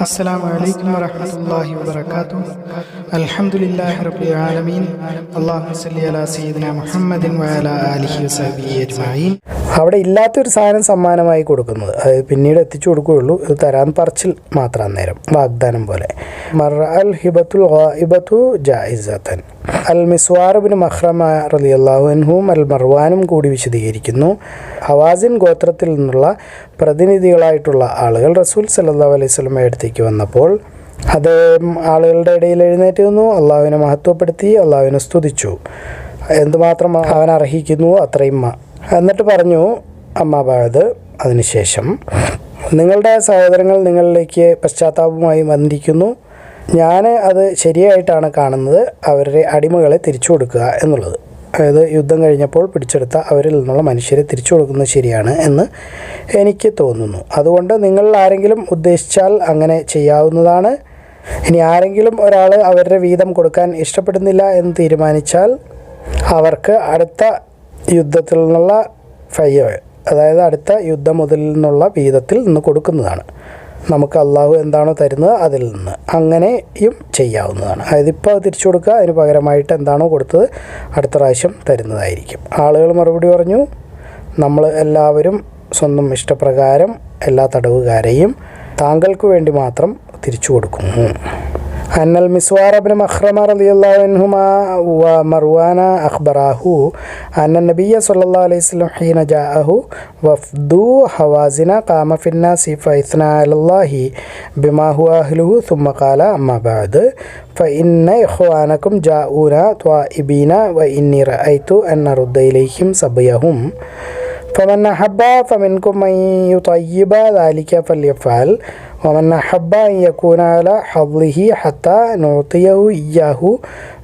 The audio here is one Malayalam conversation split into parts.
السلام عليكم ورحمة الله وبركاته. الحمد لله رب العالمين. اللهم صل على سيدنا محمد وعلى آله وصحبه أجمعين. അവിടെ ഇല്ലാത്തൊരു സാധനം സമ്മാനമായി കൊടുക്കുന്നത്, അത് പിന്നീട് എത്തിച്ചു കൊടുക്കുകയുള്ളൂ. ഇത് തരാൻ പറച്ചിൽ മാത്രം നേരം, വാഗ്ദാനം പോലെ. മർ അൽ ഹിബത്തുൽ ഗായിബത്തു ജായിസത്തൻ. അൽ മിസ്വാർ ബിൻ മഖ്റമ റളിയല്ലാഹു അൻഹും അൽ മർവാനും കൂടി വിശദീകരിക്കുന്നു. ഹവാസിൻ ഗോത്രത്തിൽ നിന്നുള്ള പ്രതിനിധികളായിട്ടുള്ള ആളുകൾ റസൂൽ സല്ലല്ലാഹു അലൈഹി വസല്ലമയുടെ അടുത്തേക്ക് വന്നപ്പോൾ അദ്ദേഹം ആളുകളുടെ ഇടയിൽ എഴുന്നേറ്റ് നിന്നു, അള്ളാഹുവിനെ മഹത്വപ്പെടുത്തി, അള്ളാഹുവിനെ സ്തുതിച്ചു. എന്തുമാത്രം അവൻ അർഹിക്കുന്നു അത്രയും. എന്നിട്ട് പറഞ്ഞു, അമ്മാ ബഅദ്, അതിനുശേഷം നിങ്ങളുടെ സഹോദരങ്ങൾ നിങ്ങളിലേക്ക് പശ്ചാത്താപവുമായി വന്നിരിക്കുന്നു. ഞാൻ അത് ശരിയായിട്ടാണ് കാണുന്നത്, അവരുടെ അടിമകളെ തിരിച്ചു കൊടുക്കുക എന്നുള്ളത്. അതായത് യുദ്ധം കഴിഞ്ഞപ്പോൾ പിടിച്ചെടുത്ത അവരിൽ നിന്നുള്ള മനുഷ്യരെ തിരിച്ചു കൊടുക്കുന്നത് ശരിയാണ് എന്ന് എനിക്ക് തോന്നുന്നു. അതുകൊണ്ട് നിങ്ങൾ ആരെങ്കിലും ഉദ്ദേശിച്ചാൽ അങ്ങനെ ചെയ്യാവുന്നതാണ്. ഇനി ആരെങ്കിലും ഒരാൾ അവരുടെ വീതം കൊടുക്കാൻ ഇഷ്ടപ്പെടുന്നില്ല എന്ന് തീരുമാനിച്ചാൽ അവർക്ക് അടുത്ത യുദ്ധത്തിൽ നിന്നുള്ള അതായത് അടുത്ത യുദ്ധം മുതൽ നിന്നുള്ള വീതത്തിൽ നിന്ന് കൊടുക്കുന്നതാണ്. നമുക്ക് അള്ളാഹു എന്താണോ തരുന്നത് അതിൽ നിന്ന് അങ്ങനെയും ചെയ്യാവുന്നതാണ്. അതായത് ഇപ്പോൾ അത് തിരിച്ചു കൊടുക്കുക, അതിന് പകരമായിട്ട് എന്താണോ കൊടുത്തത് അടുത്ത പ്രാവശ്യം തരുന്നതായിരിക്കും. ആളുകൾ മറുപടി പറഞ്ഞു, നമ്മൾ എല്ലാവരും സ്വന്തം ഇഷ്ടപ്രകാരം എല്ലാ തടവുകാരെയും താങ്കൾക്ക് വേണ്ടി മാത്രം തിരിച്ചു കൊടുക്കുന്നു. അന്നൽ മിസ്വാർ ബിൻ മഖ്റമ റളിയല്ലാഹു അൻഹുമാ വമർവാന അഖ്ബറാഹു അന്ന നബിയ സല്ലല്ലാഹു അലൈഹി വസല്ലം ഹീന ജാഅഹു വഫ്ദു ഹവാസിന ഖാമ ഫിന്നാസി ഫഇസ്ന അലല്ലാഹി ബിമാ ഹുവ അഹ്ലുഹു ثم قال അമ്മാ ബഅദ് فإن إخوانكم جاءونا طائبين وإني رأيت أن نرد إليهم سبيهم فمن أحب فمنكم من يطيب ذلك فليفعل ومن أحب أن يكون على حظه حتى نعطيه إياه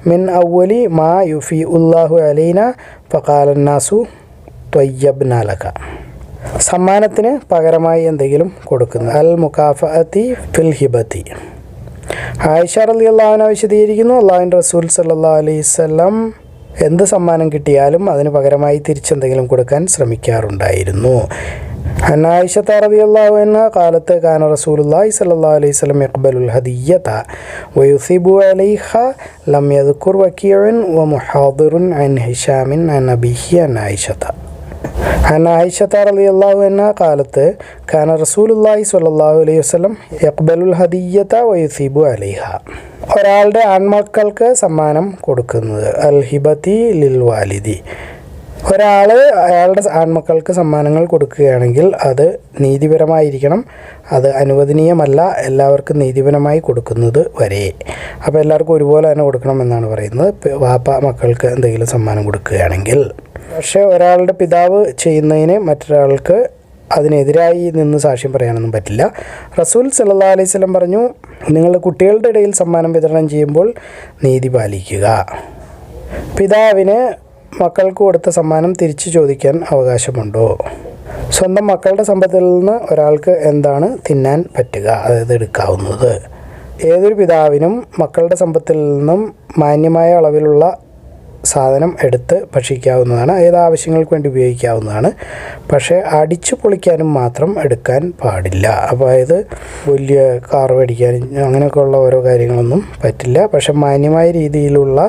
من أول ما يفيء الله علينا فقال الناس طيبنا لك. സമ്മാനത്തിന് പകരമായി എന്തെങ്കിലും കൊടുക്കുന്നത്, അൽ മുകാഫഅത്തി ഫിൽ ഹിബത്തി. ആയിഷ റളിയല്ലാഹു അൻഹ വിശദീകരിക്കുന്നു, അല്ലാഹുവിൻ്റെ റസൂൽ സല്ലല്ലാഹു അലൈഹി വസല്ലം എന്ത് സമ്മാനം കിട്ടിയാലും അതിന് പകരമായി തിരിച്ചെന്തെങ്കിലും കൊടുക്കാൻ ശ്രമിക്കാറുണ്ടായിരുന്നു. ആയിഷ റളിയല്ലാഹു അൻഹ ഖാലത്ത് കാന റസൂലുള്ളാഹി സ്വല്ലല്ലാഹു അലൈഹി വസല്ലം യഖ്ബലുൽ ഹദിയ്യത വയുസിബു അലൈഹ ലം യദ്കുർ വകീഉൻ വമുഹാദിറുൻ അൻ ഹിശാമിൻ അൻ അബീഹി അൻ ആയിഷത. ആയിഷ റളിയല്ലാഹു അൻഹ ഖാലത്ത് കാന റസൂലുള്ളാഹി സ്വല്ലല്ലാഹു അലൈഹി വസല്ലം യഖ്ബലുൽ ഹദിയ്യത വയുസിബു അലൈഹ. ഒരാളുടെ ആൺമക്കൾക്ക് സമ്മാനം കൊടുക്കുന്നത്, അൽ ഹിബത്തി ലിൽ വാലിദി. ഒരാൾ അയാളുടെ ആൺമക്കൾക്ക് സമ്മാനങ്ങൾ കൊടുക്കുകയാണെങ്കിൽ അത് നീതിപരമായിരിക്കണം. അത് അനുവദനീയമല്ല എല്ലാവർക്കും നീതിപരമായി കൊടുക്കുന്നത് വരെ. അപ്പോൾ എല്ലാവർക്കും ഒരുപോലെ തന്നെ കൊടുക്കണമെന്നാണ് പറയുന്നത്, വാപ്പ മക്കൾക്ക് എന്തെങ്കിലും സമ്മാനം കൊടുക്കുകയാണെങ്കിൽ. പക്ഷേ ഒരാളുടെ പിതാവ് ചെയ്യുന്നതിന് മറ്റൊരാൾക്ക് അതിനെതിരായി നിന്ന് സാക്ഷ്യം പറയാനൊന്നും പറ്റില്ല. റസൂൽ സല്ലല്ലാഹു അലൈഹി വസല്ലം പറഞ്ഞു, നിങ്ങൾ കുട്ടികളുടെ ഇടയിൽ സമ്മാനം വിതരണം ചെയ്യുമ്പോൾ നീതി പാലിക്കുക. പിതാവിന് മക്കൾക്ക് കൊടുത്ത സമ്മാനം തിരിച്ചു ചോദിക്കാൻ അവകാശമുണ്ടോ? സ്വന്തം മക്കളുടെ സമ്പത്തിൽ നിന്ന് ഒരാൾക്ക് എന്താണ് തിന്നാൻ പറ്റുക, അതായത് എടുക്കാവുന്നത്? ഏതൊരു പിതാവിനും മക്കളുടെ സമ്പത്തിൽ നിന്നും മാന്യമായ അളവിലുള്ള സാധനം എടുത്ത് ഭക്ഷിക്കാവുന്നതാണ്, ഏത് ആവശ്യങ്ങൾക്ക് വേണ്ടി ഉപയോഗിക്കാവുന്നതാണ്. പക്ഷേ അടിച്ചു പൊളിക്കാനും മാത്രം എടുക്കാൻ പാടില്ല. അതായത് വലിയ കാർ മേടിക്കാനും അങ്ങനെയൊക്കെയുള്ള ഓരോ കാര്യങ്ങളൊന്നും പറ്റില്ല. പക്ഷെ മാന്യമായ രീതിയിലുള്ള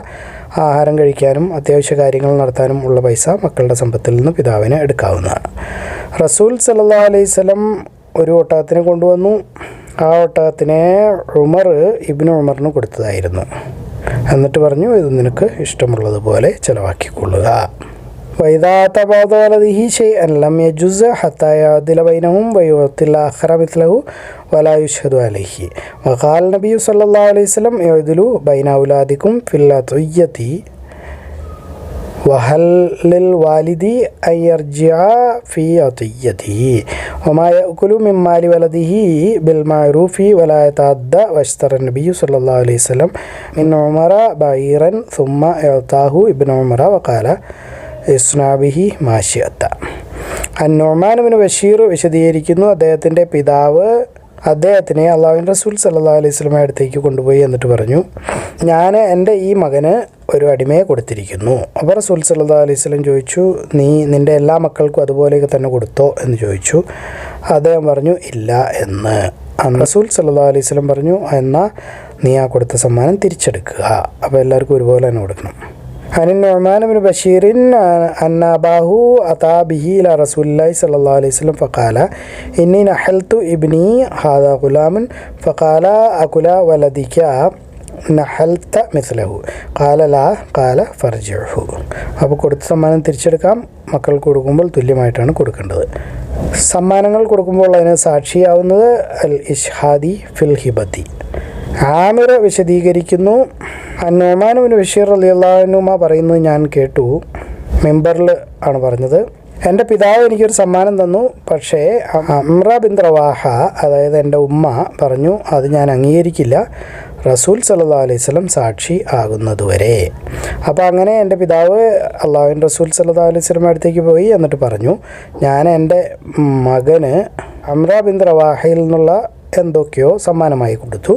ആഹാരം കഴിക്കാനും അത്യാവശ്യ കാര്യങ്ങൾ നടത്താനും ഉള്ള പൈസ മക്കളുടെ സമ്പത്തിൽ നിന്ന് പിതാവിന് എടുക്കാവുന്നതാണ്. റസൂൽ സല്ലല്ലാഹു അലൈഹി വസല്ലം ഒരു ഒട്ടകത്തിനെ കൊണ്ടുവന്നു. ആ ഒട്ടകത്തിനെ ഇബ്നു ഉമറിന് കൊടുത്തതായിരുന്നു. എന്നിട്ട് പറഞ്ഞു, ഇത് നിനക്ക് ഇഷ്ടമുള്ളതുപോലെ ചിലവാക്കിക്കൊള്ളുക. വൈദാ തബാദ വലദിഹി ഷൈഅൻ ലം യജുസ് ഹത്താ യഅദില ബൈനഹും വയുഅത്തിൽ ആഖറ മിത്ലഹു വലാ യുശ്ഹദു അലൈഹി വഖാല നബി സല്ലല്ലാഹു അലൈഹി വസല്ലം യഅദിലു ബൈന ഔലാദികും ഫിൽ അത്ഇയ്യതി വഹൽ ലിൽ വാലിദി അൻ യർജിഅ ഫീ അത്ഇയ്യതിഹി വമാ യഅകുലു മിൻ മാലി വലദിഹി ബിൽ മഅറൂഫി വലാ യതഅദ്ദ വശ്തറ നബി സല്ലല്ലാഹു അലൈഹി വസല്ലം മിൻ ഉമറ ബഈറൻ സുമ്മ യഅതാഹു ഇബ്നു ഉമറ വഖാല ഇസ്നാബിഹി മാഷിയത്ത. അന്നുഅ്മാൻ ഇബ്നു ബഷീർ വിശദീകരിക്കുന്നു, അദ്ദേഹത്തിൻ്റെ പിതാവ് അദ്ദേഹത്തിനെ അള്ളാഹുവിൻ്റെ റസൂൽ സല്ലല്ലാഹു അലൈഹി വസല്ലമയുടെ അടുത്തേക്ക് കൊണ്ടുപോയി. എന്നിട്ട് പറഞ്ഞു, ഞാൻ എൻ്റെ ഈ മകന് ഒരു അടിമയെ കൊടുത്തിരിക്കുന്നു. അപ്പോൾ റസൂൽ സല്ലല്ലാഹു അലൈഹി വസല്ലം ചോദിച്ചു, നീ നിൻ്റെ എല്ലാ മക്കൾക്കും അതുപോലെയൊക്കെ തന്നെ കൊടുത്തോ എന്ന് ചോദിച്ചു. അദ്ദേഹം പറഞ്ഞു, ഇല്ല എന്ന്. റസൂൽ സല്ലല്ലാഹു അലൈഹി വസല്ലം പറഞ്ഞു, എന്നാൽ നീ ആ കൊടുത്ത സമ്മാനം തിരിച്ചെടുക്കുക. അപ്പോൾ എല്ലാവർക്കും ഒരുപോലെ തന്നെ കൊടുക്കണം. അൻ നുഅ്മാൻ ബിൻ ബഷീർ അന്ന അബാഹു അതാ ബിഹി ഇലാ റസൂലില്ലാഹി സ്വല്ലല്ലാഹു അലൈഹി വസല്ലം ഫഖാല ഇന്നി നഹൽതു ഇബ്നി ഹാദാ ഗുലാമൻ ഫഖാല അകുല വലദിക നഹൽത മിസ്ലഹു ഖാല ലാ ഖാല ഫർജിഉഹു. അപ്പോൾ കൊടുത്ത സമ്മാനം തിരിച്ചെടുക്കാം. മക്കൾക്ക് കൊടുക്കുമ്പോൾ തുല്യമായിട്ടാണ് കൊടുക്കേണ്ടത്. സമ്മാനങ്ങൾ കൊടുക്കുമ്പോൾ അതിന് സാക്ഷിയാവുന്നത് അൽ ഇഷ്ഹാദി ഫിൽ ഹിബത്തി. ആമിർ വിശദീകരിക്കുന്നു, നുഅ്മാൻ ബിൻ ബഷീർ റളിയല്ലാഹു അൻഹു പറയുന്നത് ഞാൻ കേട്ടു. മെമ്പറിൽ ആണ് പറഞ്ഞത്, എൻ്റെ പിതാവ് എനിക്കൊരു സമ്മാനം തന്നു. പക്ഷേ അംറ ബിൻത് റവാഹ, അതായത് എൻ്റെ ഉമ്മ പറഞ്ഞു, അത് ഞാൻ അംഗീകരിക്കില്ല റസൂൽ സല്ലല്ലാഹു അലൈഹി വസല്ലം സാക്ഷി ആകുന്നതുവരെ. അപ്പോൾ അങ്ങനെ എൻ്റെ പിതാവ് അള്ളാഹുവിൻ്റെ റസൂൽ സല്ലല്ലാഹു അലൈഹി വസല്ലം അടുത്തേക്ക് പോയി. എന്നിട്ട് പറഞ്ഞു, ഞാൻ എൻ്റെ മകന് അംറ ബിൻത് റവാഹയിൽ നിന്നുള്ള എന്തൊക്കെയോ സമ്മാനമായി കൊടുത്തു.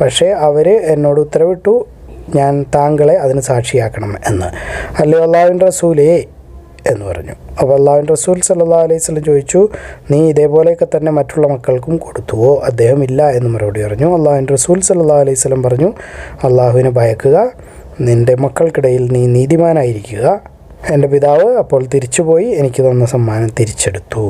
പക്ഷേ അവർ എന്നോട് ഉത്തരവിട്ടു, ഞാൻ താങ്കളെ അതിന് സാക്ഷിയാക്കണം എന്ന്. അല്ലയോ അള്ളാഹുവിൻ്റെ റസൂലേ എന്ന് പറഞ്ഞു. അപ്പോൾ അള്ളാഹുവിൻ്റെ റസൂൽ സല്ലല്ലാഹു അലൈഹി വസല്ലം ചോദിച്ചു, നീ ഇതേപോലെയൊക്കെ തന്നെ മറ്റുള്ള മക്കൾക്കും കൊടുത്തുവോ? അദ്ദേഹം ഇല്ല എന്ന് മറുപടി പറഞ്ഞു. അള്ളാഹുവിൻ്റെ റസൂൽ സല്ലല്ലാഹു അലൈഹി വസല്ലം പറഞ്ഞു, അള്ളാഹുവിനെ ഭയക്കുക, നിൻ്റെ മക്കൾക്കിടയിൽ നീ നീതിമാനായിരിക്കുക. എൻ്റെ പിതാവ് അപ്പോൾ തിരിച്ചുപോയി എനിക്ക് തന്ന സമ്മാനം തിരിച്ചെടുത്തു.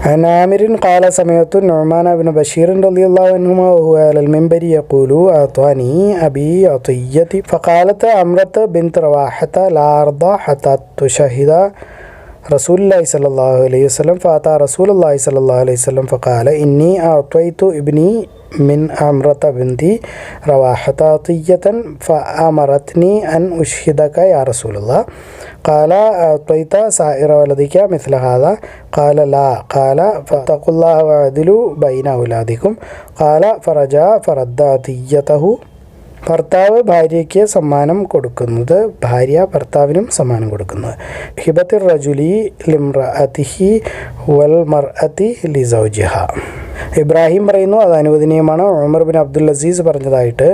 عن عامر قال سمعت النعمان بن بشير رضي الله عنهما وهو على المنبر يقول أعطاني أبي عطيتي فقالت عمرة بنت رواحة لا أرضى حتى تشهد رسول الله صلى الله عليه وسلم فأتى رسول الله صلى الله عليه وسلم فقال إني أعطيت ابني من عمرة بنت رواحة عطية فأمرتني أن أشهدك يا رسول الله قال أعطيت سائر ولدك مثل هذا قال لا قال فاتقوا الله واعدلوا بين أولادكم قال فرجع فرد عطيته. ഭർത്താവ് ഭാര്യയ്ക്ക് സമ്മാനം കൊടുക്കുന്നത്, ഭാര്യ ഭർത്താവിനും സമ്മാനം കൊടുക്കുന്നത്. ഹിബത്തുർ റജുലി ലിംറഅതിഹി വൽ മർഅതി ലിസൗജിഹ. ഇബ്രാഹിം പറയുന്നു, അത് അനുവദനീയമാണ്. ഉമർ ബിൻ അബ്ദുൽ അസീസ് പറഞ്ഞതായിട്ട്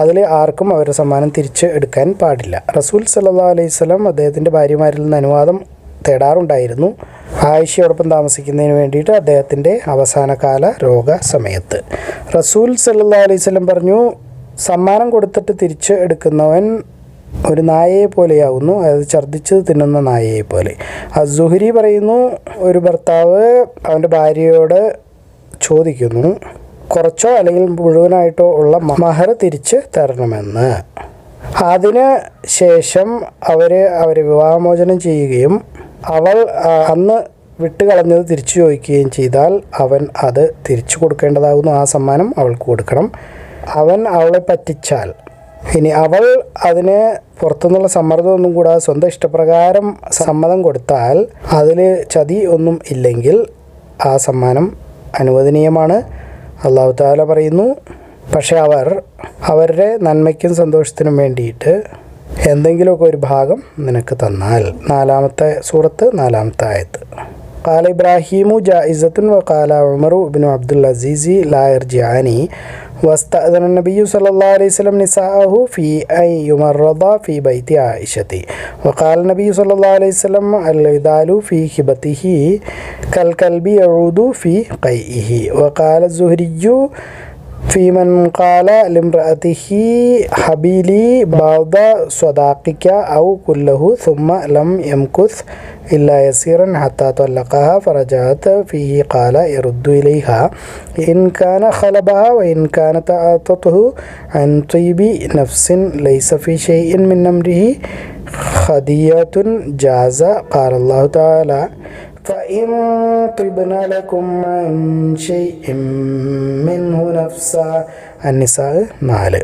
അതിൽ ആർക്കും അവരുടെ സമ്മാനം തിരിച്ച് എടുക്കാൻ പാടില്ല. റസൂൽ സല്ലല്ലാഹു അലൈഹി വസല്ലം അദ്ദേഹത്തിൻ്റെ ഭാര്യമാരിൽ നിന്ന് അനുവാദം തേടാറുണ്ടായിരുന്നു, ആയിഷയോടൊപ്പം താമസിക്കുന്നതിന് വേണ്ടിയിട്ട് അദ്ദേഹത്തിൻ്റെ അവസാനകാല രോഗ സമയത്ത്. റസൂൽ സല്ലല്ലാഹു അലൈഹി വസല്ലം പറഞ്ഞു, സമ്മാനം കൊടുത്തിട്ട് തിരിച്ച് എടുക്കുന്നവൻ ഒരു നായയെ പോലെയാവുന്നു, അതായത് ഛർദ്ദിച്ച് തിന്നുന്ന നായയെ പോലെ. അസ്സുഹരി പറയുന്നു, ഒരു ഭർത്താവ് അവൻ്റെ ഭാര്യയോട് ചോദിക്കുന്നു, കുറച്ചോ അല്ലെങ്കിൽ മുഴുവനായിട്ടോ ഉള്ള മഹർ തിരിച്ച് തരണമെന്ന്. അതിന് ശേഷം അവരെ വിവാഹമോചനം ചെയ്യുകയും അവൾ അന്ന് വിട്ടുകളഞ്ഞത് തിരിച്ചു ചോദിക്കുകയും ചെയ്താൽ അവൻ അത് തിരിച്ചു കൊടുക്കേണ്ടതാകുന്നു. ആ സമ്മാനം അവൾക്ക് കൊടുക്കണം. അവൻ അവളെ പറ്റിച്ചാൽ, ഇനി അവൾ അതിന് പുറത്തുനിന്നുള്ള സമ്മർദ്ദമൊന്നും കൂടാതെ സ്വന്തം ഇഷ്ടപ്രകാരം സമ്മതം കൊടുത്താൽ, അതിൽ ചതി ഒന്നും ഇല്ലെങ്കിൽ ആ സമ്മാനം അനുവദനീയമാണ്. അല്ലാഹു തആല പറയുന്നു, പക്ഷേ അവരുടെ നന്മയ്ക്കും സന്തോഷത്തിനും വേണ്ടിയിട്ട് എന്തെങ്കിലുമൊക്കെ ഒരു ഭാഗം നിനക്ക് തന്നാൽ. 4-ാമത്തെ സൂറത്ത് 4-ാമത്തെ ആയത്ത്. قال إبراهيم جائزة وقال عمر بن عبد العزيز لا يرجعاني واستأذن النبي صلى الله عليه وسلم نساءه في أن يمرض في بيت عائشة وقال النبي صلى الله عليه وسلم العدال في هبته كالكلب يعود في قيئه. وقال الزهري في من قال لامرأته حبيلي بعض صداقك أو كله ثم لم يمكث إلا يسيرا حتى طلقها فرجعت فيه قال يرد إليها إن كان خلبها وإن كانت أعطته عن طيب نفس ليس في شيء من أمره خدية جاز. قال الله تعالى فإن طبن لكم عن شيء منه نفسا. النساء 4.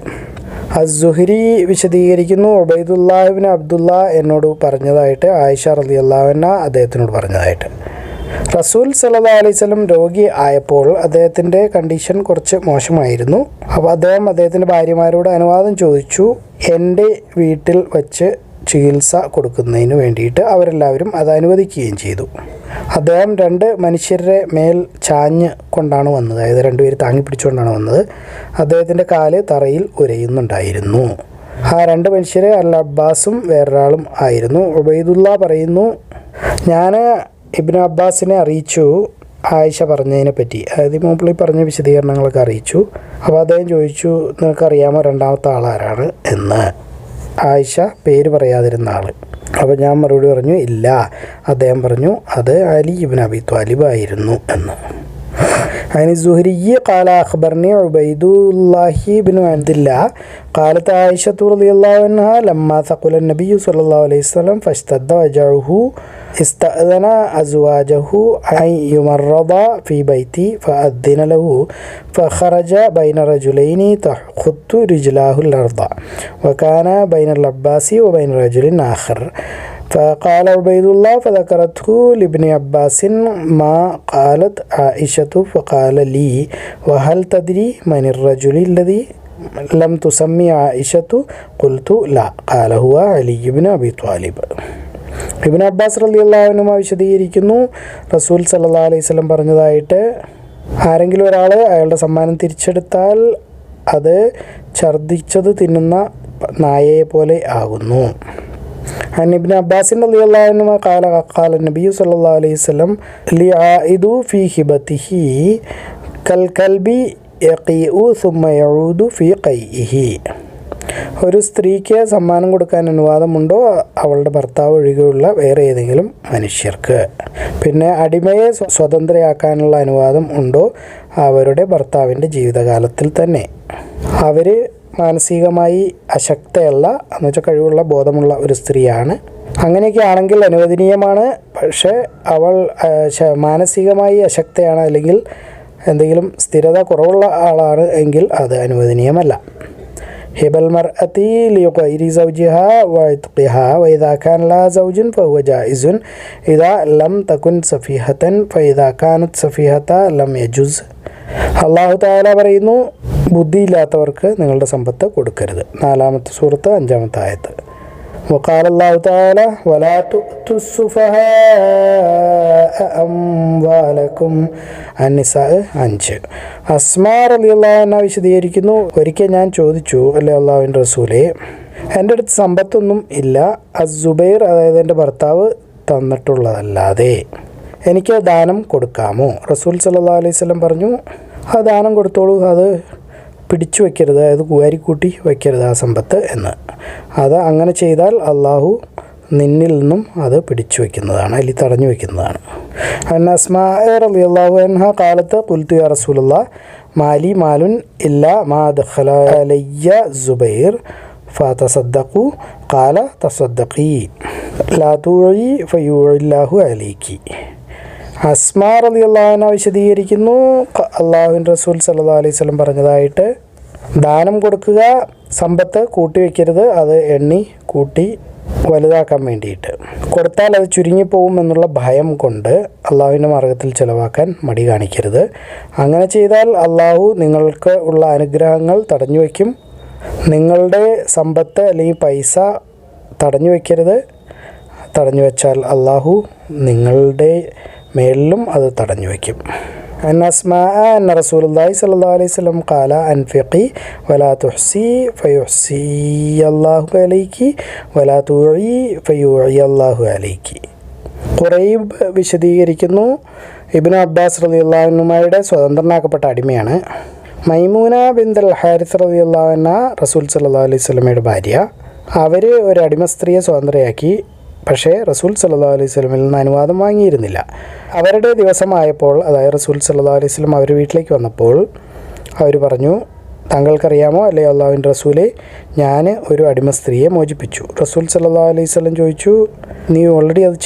അസ്സുഹരി വിശദീകരിക്കുന്നു, ഉബൈദുല്ലാഹ് ഇബ്നു അബ്ദുല്ലാ എന്നോട് പറഞ്ഞതായിട്ട് ആയിഷ റളിയല്ലാഹു അൻഹ അദ്ദേഹത്തിനോട് പറഞ്ഞതായിട്ട്. റസൂൽ സല്ലല്ലാഹു അലൈഹി വസല്ലം രോഗി ആയപ്പോൾ അദ്ദേഹത്തിൻ്റെ കണ്ടീഷൻ കുറച്ച് മോശമായിരുന്നു. അപ്പോൾ അദ്ദേഹത്തിൻ്റെ ഭാര്യമാരോട് അനുവാദം ചോദിച്ചു. എൻ്റെ വീട്ടിൽ വച്ച് ചികിത്സ കൊടുക്കുന്നതിന് വേണ്ടിയിട്ട് അവരെല്ലാവരും അത് അനുവദിക്കുകയും ചെയ്തു. അദ്ദേഹം 2 മനുഷ്യരുടെ മേൽ ചാഞ്ഞ് കൊണ്ടാണ് വന്നത്, അതായത് 2 പേര് താങ്ങി പിടിച്ചുകൊണ്ടാണ് വന്നത്. അദ്ദേഹത്തിൻ്റെ കാല് തറയിൽ ഉരയുന്നുണ്ടായിരുന്നു. ആ 2 മനുഷ്യർ അൽ അബ്ബാസും വേറൊരാളും ആയിരുന്നു. ഉബൈദുല്ല പറയുന്നു, ഞാൻ ഇബ്നു അബ്ബാസിനെ അറിയിച്ചു, ആയിഷ പറഞ്ഞതിനെ പറ്റി, അതായത് മൂപ്പളി പറഞ്ഞ വിശദീകരണങ്ങളൊക്കെ അറിയിച്ചു. അപ്പോൾ അദ്ദേഹം ചോദിച്ചു, നിനക്കറിയാമോ രണ്ടാമത്തെ ആളാരാണ് എന്ന്? ആയിഷ പേര് പറയാതിരുന്ന ആൾ. അപ്പോൾ ഞാൻ മറുപടി പറഞ്ഞു ഇല്ല. അദ്ദേഹം പറഞ്ഞു അത് അലി ഇബ്നു അബി ത്വാലിബ് ആയിരുന്നു എന്ന്. عن الزهري قال أخبرني عبيد الله بن عبد الله قالت عائشة رضي الله عنها لما ثقل النبي صلى الله عليه وسلم فاشتد وجعه استأذن أزواجه أن يمرض في بيتي فأذن له فخرج بين رجلين تخط رجلاه الأرض وكان بين العباس وبين رجل آخر فقال عبيد الله فذكرته لابن عباس ما قالت عائشة فقال لي وهل تدري من الرجل الذي لم تسمي عائشة قلت لا قال هو علي بن أبي طالب. ഇബ്നു അബ്ബാസ് റളിയല്ലാഹു അൻഹു വിശദീകരിക്കുന്നു, റസൂൽ സല്ലല്ലാഹു അലൈഹി വസല്ലം പറഞ്ഞതായിട്ട്, ആരെങ്കിലും ഒരാൾ അയാളുടെ സമ്മാനം തിരിച്ചെടുത്താൽ അത് ഛർദ്ദിച്ചത് തിന്നുന്ന നായയെ പോലെ ആകുന്നു. عن ابن عباس رضي الله عنهما قال النبي صلى الله عليه وسلم لعائد في هبته كالكلب يقيء ثم يعود في قيئه. ഒരു സ്ത്രീക്ക് സമ്മാനം കൊടുക്കാൻ അനുവാദമുണ്ടോ അവളുടെ ഭർത്താവ് ഒഴികെയുള്ള വേറെ ഏതെങ്കിലും മനുഷ്യർക്ക്? പിന്നെ അടിമയെ സ്വതന്ത്രയാക്കാനുള്ള അനുവാദം ഉണ്ടോ അവരുടെ ഭർത്താവിൻ്റെ ജീവിതകാലത്തിൽ തന്നെ? അവർ മാനസികമായി അശക്തയല്ല, എന്നുവെച്ചാൽ കഴിവുള്ള ബോധമുള്ള ഒരു സ്ത്രീയാണ്. അങ്ങനെയൊക്കെ ആണെങ്കിൽ അനുവദനീയമാണ്. പക്ഷേ അവൾ മാനസികമായി അശക്തയാണ്, അല്ലെങ്കിൽ എന്തെങ്കിലും സ്ഥിരത കുറവുള്ള ആളാണ് എങ്കിൽ അത് അനുവദനീയമല്ല. ഹിബൽ മർഅതി ലിഗൈരി സൗജിഹാ വഇത്ഖിഹാ വഇദാ കാന ലഹാ സൗജുൻ ഫഹുവ ജായിസുൻ ഇദാ ലം തകുൻ സഫീഹതൻ ഫഇദാ കാനത് സഫീഹത ലം യജുസ്. അല്ലാഹു തആല പറയുന്നു, ബുദ്ധിയില്ലാത്തവർക്ക് നിങ്ങളുടെ സമ്പത്ത് കൊടുക്കരുത്. 4-ാമത്തെ സൂറത്ത് 5-ാമത്തെ ആയത്ത്. وقال الله تعالى ولا تؤتوا السفهاء أموالكم النساء 5. അസ്മാ റളിയല്ലാഹു അൻഹ വിശദീകരിക്കുന്നു, ഒരിക്കൽ ഞാൻ ചോദിച്ചു, അല്ലേ അള്ളാഹുവിൻ്റെ റസൂലേ, എൻ്റെ അടുത്ത് സമ്പത്തൊന്നും ഇല്ല, അസ്സുബൈർ അതായത് എൻ്റെ ഭർത്താവ് തന്നിട്ടുള്ളതല്ലാതെ എനിക്ക് ദാനം കൊടുക്കാമോ? റസൂൽ സല്ലല്ലാഹു അലൈഹി വസല്ലം പറഞ്ഞു, ആ ദാനം കൊടുത്തോളൂ, അത് പിടിച്ചു വയ്ക്കരുത്, അതായത് കുവാരിക്കൂട്ടി വയ്ക്കരുത് ആ സമ്പത്ത് എന്ന്. അത് അങ്ങനെ ചെയ്താൽ അള്ളാഹു നിന്നിൽ നിന്നും അത് പിടിച്ചു വയ്ക്കുന്നതാണ്, അല്ലെങ്കിൽ തടഞ്ഞു വയ്ക്കുന്നതാണ്. അസ്മാ റളിയല്ലാഹു അൻഹ ഖാലത്ത് ഖുൽതു യാ റസൂലല്ലാഹ് മാലി മാലുൻ ഇല്ലാ മാ ദഖല അലയ്യ സുബൈർ ഫതസദ്ദഖു ഖാല തസദ്ദഖി ലാ തൂഇ ഫയൂഇല്ലാഹു അലൈക്കി. അസ്മാ റളിയല്ലാഹു അൻഹ വിശദീകരിക്കുന്നു, അള്ളാഹുവിൻ്റെ റസൂൽ സല്ലല്ലാഹു അലൈഹി വസല്ലം പറഞ്ഞതായിട്ട്, ദാനം കൊടുക്കുക, സമ്പത്ത് കൂട്ടി വയ്ക്കരുത്, അത് എണ്ണി കൂട്ടി വലുതാക്കാൻ വേണ്ടിയിട്ട്. കൊടുത്താൽ അത് ചുരുങ്ങിപ്പോവും എന്നുള്ള ഭയം കൊണ്ട് അള്ളാഹുവിൻ്റെ മാർഗ്ഗത്തിൽ ചിലവാക്കാൻ മടി കാണിക്കരുത്. അങ്ങനെ ചെയ്താൽ അള്ളാഹു നിങ്ങൾക്ക് ഉള്ള അനുഗ്രഹങ്ങൾ തടഞ്ഞു വയ്ക്കും. നിങ്ങളുടെ സമ്പത്ത് അല്ലെങ്കിൽ പൈസ തടഞ്ഞു വയ്ക്കരുത്. തടഞ്ഞു വെച്ചാൽ അള്ളാഹു നിങ്ങളുടെ മേലിലും അത് തടഞ്ഞു വയ്ക്കും. അൻ അസ്മാ അന്ന റസൂലുള്ളാഹി സ്വല്ലല്ലാഹു അലൈഹി വസല്ലം ഖാല അൻഫിഖി വലാ തുഹ്സി ഫയുഹ്സി അല്ലാഹു അലൈക്കി വലാ തുഇ ഫയുഇ അല്ലാഹു അലൈക്കി. ഖുറൈബ് വിശദീകരിക്കുന്നു, ഇബ്നു അബ്ബാസ് റളിയല്ലാഹു അൻഹുമായുടെ സ്വതന്ത്രനാക്കപ്പെട്ട അടിമയാണ്. മൈമൂന ബിൻതുൽ ഹാരിസ് റളിയല്ലാഹു അൻഹ റസൂൽ സല്ലല്ലാഹു അലൈഹി വസല്ലമയുടെ ഭാര്യ. അവർ ഒരു അടിമ സ്ത്രീയെ സ്വതന്ത്രയാക്കി. പക്ഷേ റസൂൽ സല്ലല്ലാഹു അലൈഹി വസല്ലമയിൽ നിന്ന് അനുവാദം വാങ്ങിയിരുന്നില്ല. അവരുടെ ദിവസമായപ്പോൾ, അതായത് റസൂൽ സല്ലല്ലാഹു അലൈഹി വസല്ലം അവർ വീട്ടിലേക്ക് വന്നപ്പോൾ അവർ പറഞ്ഞു, താങ്കൾക്കറിയാമോ അല്ലേ അള്ളാഹുവിൻ്റെ റസൂലെ, ഞാൻ ഒരു അടിമ സ്ത്രീയെ മോചിപ്പിച്ചു. റസൂൽ സല്ലല്ലാഹു അലൈഹി വസല്ലം ചോദിച്ചു, നീ ഓൾറെഡി അത്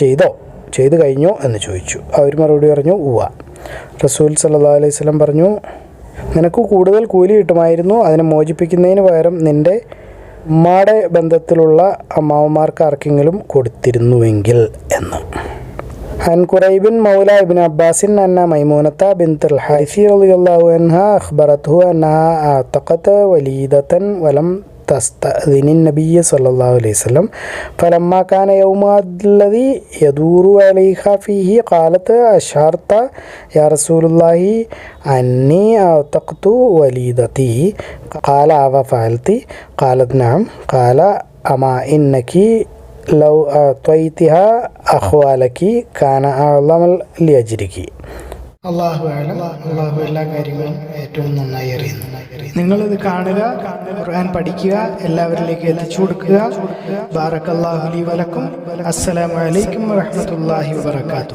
ചെയ്തു കഴിഞ്ഞോ എന്ന് ചോദിച്ചു. അവർ മറുപടി പറഞ്ഞു, ഉവ്വ. റസൂൽ സല്ലല്ലാഹു അലൈഹി വസല്ലം പറഞ്ഞു, നിനക്ക് കൂടുതൽ കൂലി കിട്ടുമായിരുന്നു അതിനെ മോചിപ്പിക്കുന്നതിന് പകരം നിൻ്റെ ഉമ്മാടെ ബന്ധത്തിലുള്ള അമ്മാവന്മാർക്ക് ആർക്കെങ്കിലും കൊടുത്തിരുന്നുവെങ്കിൽ എന്ന്. عن قريب مولى ابن عباس أن ميمونة بنت الحارث رضي الله عنها أخبرته أنها أعتقت وليدة ولم تستأذن النبي صلى الله عليه وسلم فلما كان يوم الذي يدور عليها فيه قالت أشعرت يا رسول الله أني أعتقت وليدتي قال أفعلت قالت نعم قال أما إنك ലൗ അത്വൈതിഹ അഖ്വാലക്കി കാന അഅ്ളമ ലിഅജ്രികി. അള്ളാഹു ആലം. അള്ളാഹു എല്ലാ കാര്യങ്ങളും ഏറ്റവും നന്നായി അറിയുന്നു. നിങ്ങളിത് കാണുക, ഖുർആൻ പഠിക്കുക, എല്ലാവരിലേക്ക് എത്തിച്ചു കൊടുക്കുക. ബാറക്കല്ലാഹു ലി വലക്കും. അസ്സലാമു അലൈക്കും വറഹ്മത്തുള്ളാഹി വബറകാതുഹു.